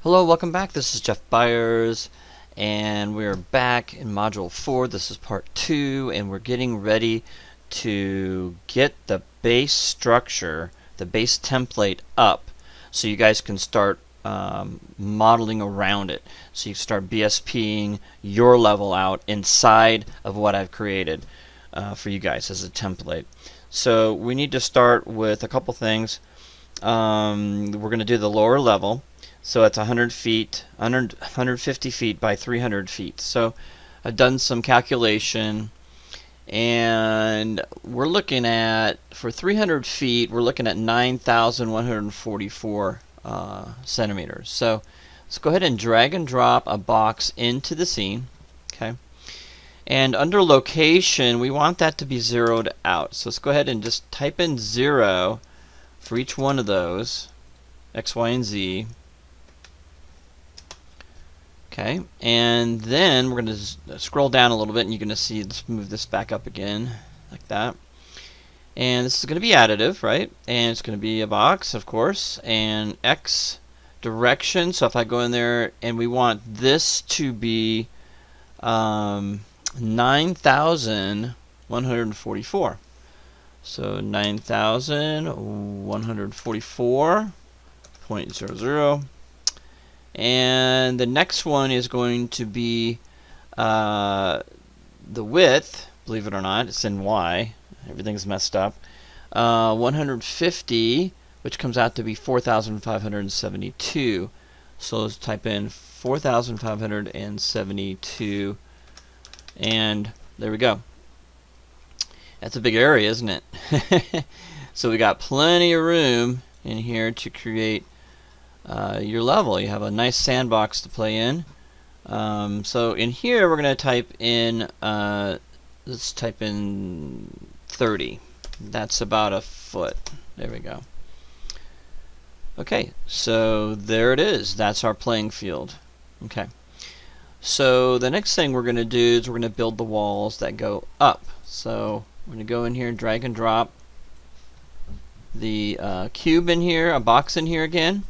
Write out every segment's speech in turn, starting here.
Hello, welcome back. This is Jeff Byers, and we're back in Module 4. This is Part 2, and we're getting ready to get the base structure, the base template up, so you guys can start modeling around it. So you start BSPing your level out inside of what I've created for you guys as a template. So we need to start with a couple things. We're going to do the lower level. So it's 100 feet, 150 feet by 300 feet. So I've done some calculation, and we're looking at, for 300 feet, we're looking at 9,144 centimeters. So let's go ahead and drag and drop a box into the scene. Okay. And under location, we want that to be zeroed out. So let's go ahead and just type in 0 for each one of those, X, Y, and Z. Okay, and then we're going to scroll down a little bit, and you're going to see, let's move this back up again, like that. And this is going to be additive, right? And it's going to be a box, of course, and X direction. So if I go in there, and we want this to be 9,144. So 9,144.00. And the next one is going to be the width. Believe it or not, it's in Y. Everything's messed up. 150, which comes out to be 4,572. So let's type in 4,572, and there we go. That's a big area, isn't it? So we got plenty of room in here to create your level. You have a nice sandbox to play in. So in here we're going to type in, let's type in 30. That's about a foot. There we go. Okay, so there it is. That's our playing field. Okay. So the next thing we're going to do is we're going to build the walls that go up. So we're going to go in here and drag and drop the cube in here, a box in here again.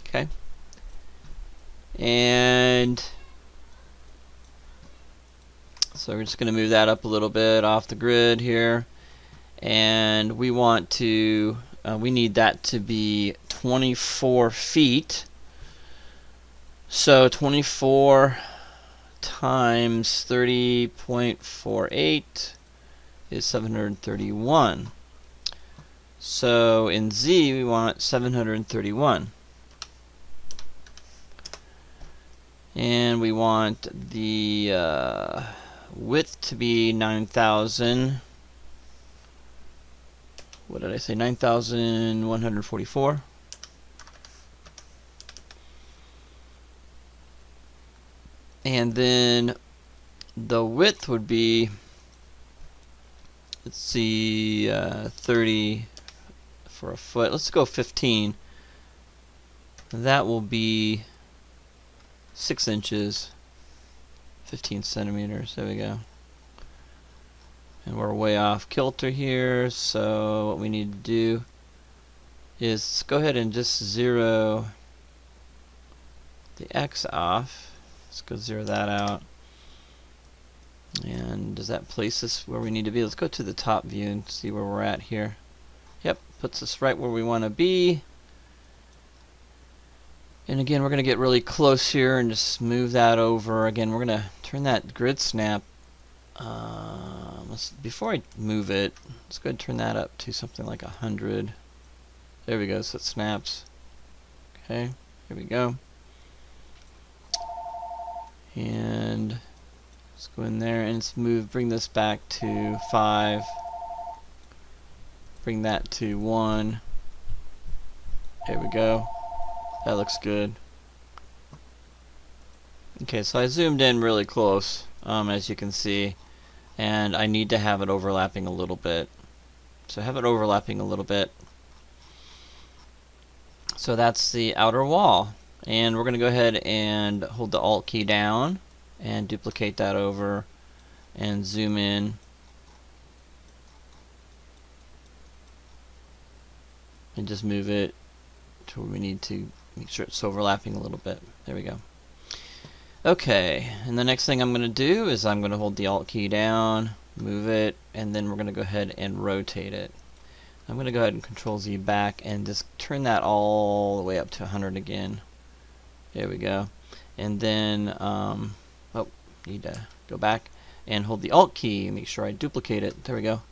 Okay. And so we're just going to move that up a little bit off the grid here. And we want to, we need that to be 24 feet. So 24 times 30.48 is 731. So in Z we want 731. And we want the width to be 9,000. What did I say? 9,144. And then the width would be, let's see, 30 for a foot. Let's go 15. That will be 6 inches, 15 centimeters. There we go. And we're way off kilter here, so what we need to do is go ahead and just zero the X off. Let's go zero that out. And does that place us where we need to be? Let's go to the top view and see where we're at here. Yep, puts us right where we want to be. And again, we're going to get really close here and just move that over. Again, we're going to turn that grid snap. Before I move it, let's go ahead and turn that up to something like 100. There we go, so it snaps. Okay, here we go. And let's go in there and let's bring this back to 5. Bring that to 1. There we go. That looks good. Okay, so I zoomed in really close, as you can see, and I need to have it overlapping a little bit. So have it overlapping a little bit. So that's the outer wall. And we're going to go ahead and hold the Alt key down and duplicate that over and zoom in. And just move it to where we need to make sure it's overlapping a little bit. There we go. Okay, and the next thing I'm going to do is I'm going to hold the Alt key down, move it, and then we're going to go ahead and rotate it. I'm going to go ahead and Control Z back and just turn that all the way up to 100 again. There we go. And then, need to go back and hold the Alt key, make sure I duplicate it. There we go.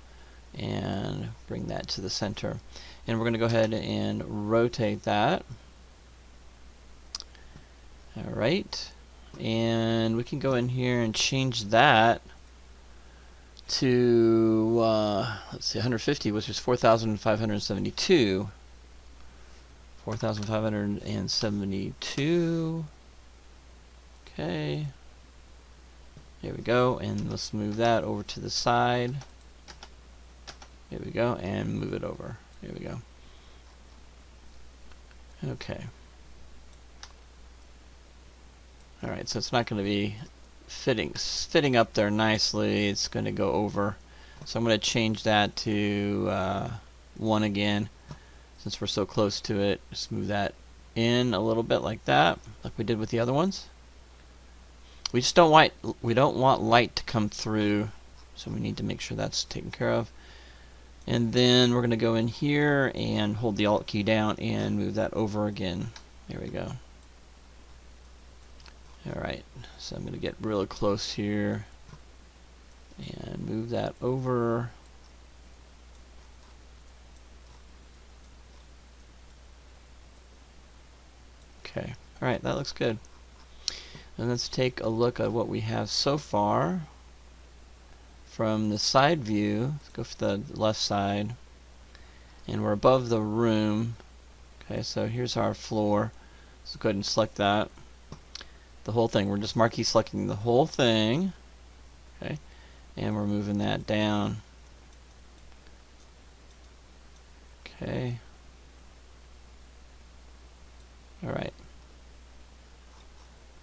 And bring that to the center. And we're going to go ahead and rotate that. Alright. And we can go in here and change that to let's see, 150, which is 4,572. 4,572. Okay. There we go. And let's move that over to the side. There we go. And move it over. There we go. Okay. Alright, so it's not going to be fitting up there nicely. It's going to go over. So I'm going to change that to 1 again, since we're so close to it. Just move that in a little bit like that, like we did with the other ones. We just don't want light to come through, so we need to make sure that's taken care of. And then we're going to go in here and hold the Alt key down and move that over again. There we go. Alright, so I'm going to get really close here and move that over. Okay, alright, that looks good. And let's take a look at what we have so far. From the side view, let's go for the left side, and we're above the room. Okay, so here's our floor. Let's go ahead and select that. The whole thing. We're just marquee selecting the whole thing. Okay, and we're moving that down. Okay. Alright.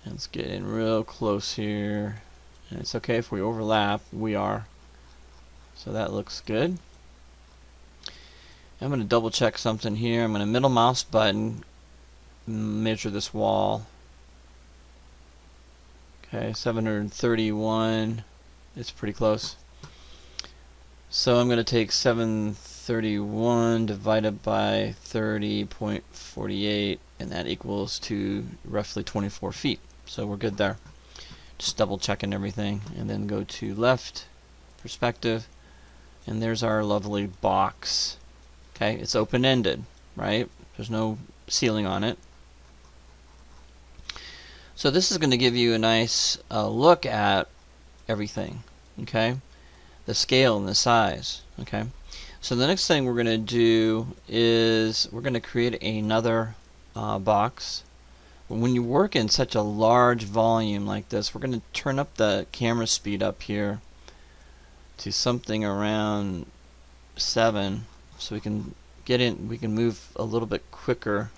Let's get in real close here. And it's okay if we overlap. We are. So that looks good. I'm going to double check something here. I'm going to middle mouse button, measure this wall. Okay, 731. It's pretty close. So I'm going to take 731 divided by 30.48, and that equals to roughly 24 feet. So we're good there. Just double checking everything, and then go to left perspective, and there's our lovely box. Okay, it's open-ended, right? There's no ceiling on it. So this is going to give you a nice look at everything, okay? The scale and the size, okay? So the next thing we're going to do is we're going to create another box. When you work in such a large volume like this, we're going to turn up the camera speed up here to something around 7, so we can get in, we can move a little bit quicker.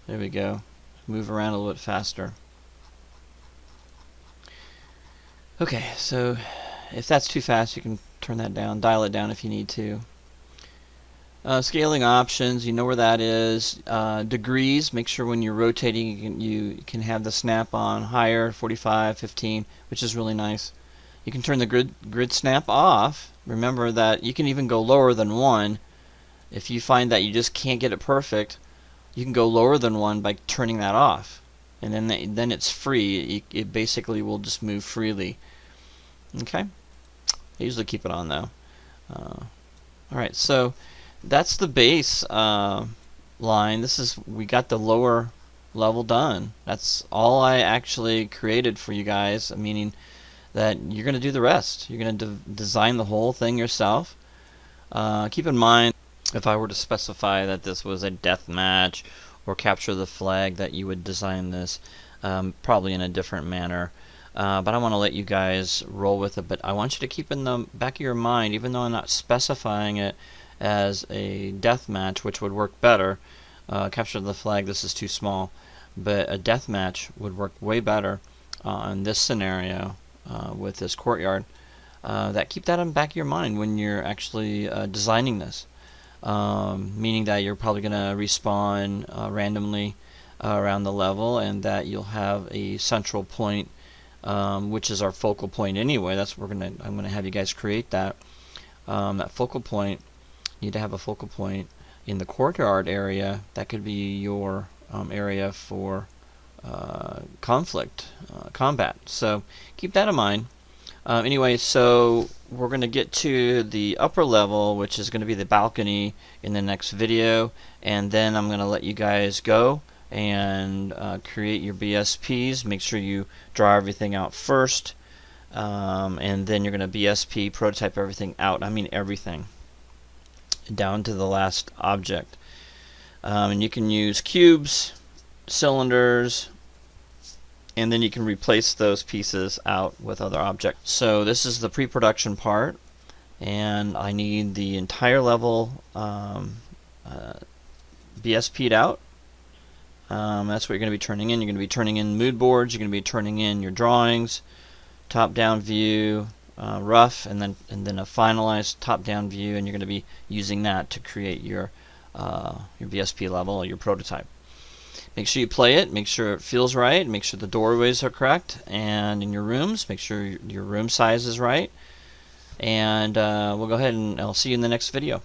There we go. Move around a little bit faster. Okay, so if that's too fast, you can turn that down, dial it down if you need to. Scaling options, you know where that is. Degrees, make sure when you're rotating you can have the snap on higher, 45, 15, which is really nice. You can turn the grid snap off. Remember that you can even go lower than 1. If you find that you just can't get it perfect, you can go lower than 1 by turning that off, and then it's free. It basically will just move freely. Okay, I usually keep it on though. Alright, so that's the base line. We got the lower level done. That's all I actually created for you guys, meaning that you're going to do the rest. You're going to design the whole thing yourself. Keep in mind, if I were to specify that this was a death match or capture the flag, that you would design this probably in a different manner. But I want to let you guys roll with it. But I want you to keep in the back of your mind, even though I'm not specifying it as a death match, which would work better. Capture the flag, this is too small. But a death match would work way better in this scenario with this courtyard. Keep that in the back of your mind when you're actually designing this. meaning that you're probably going to respawn randomly around the level, and that you'll have a central point, which is our focal point anyway. That's what I'm going to have you guys create that. That focal point, you need to have a focal point in the courtyard area. That could be your area for combat. So keep that in mind. Anyway, so we're going to get to the upper level, which is going to be the balcony, in the next video, and then I'm going to let you guys go and create your BSPs. Make sure you draw everything out first, and then you're going to BSP prototype everything out. I mean everything, down to the last object. And you can use cubes, cylinders, and then you can replace those pieces out with other objects. So this is the pre-production part, and I need the entire level BSP'd out. That's what you're going to be turning in. You're going to be turning in mood boards. You're going to be turning in your drawings, top-down view, rough, and then a finalized top-down view, and you're going to be using that to create your BSP level, your prototype. Make sure you play it, make sure it feels right, make sure the doorways are correct, and in your rooms, make sure your room size is right. And we'll go ahead and I'll see you in the next video.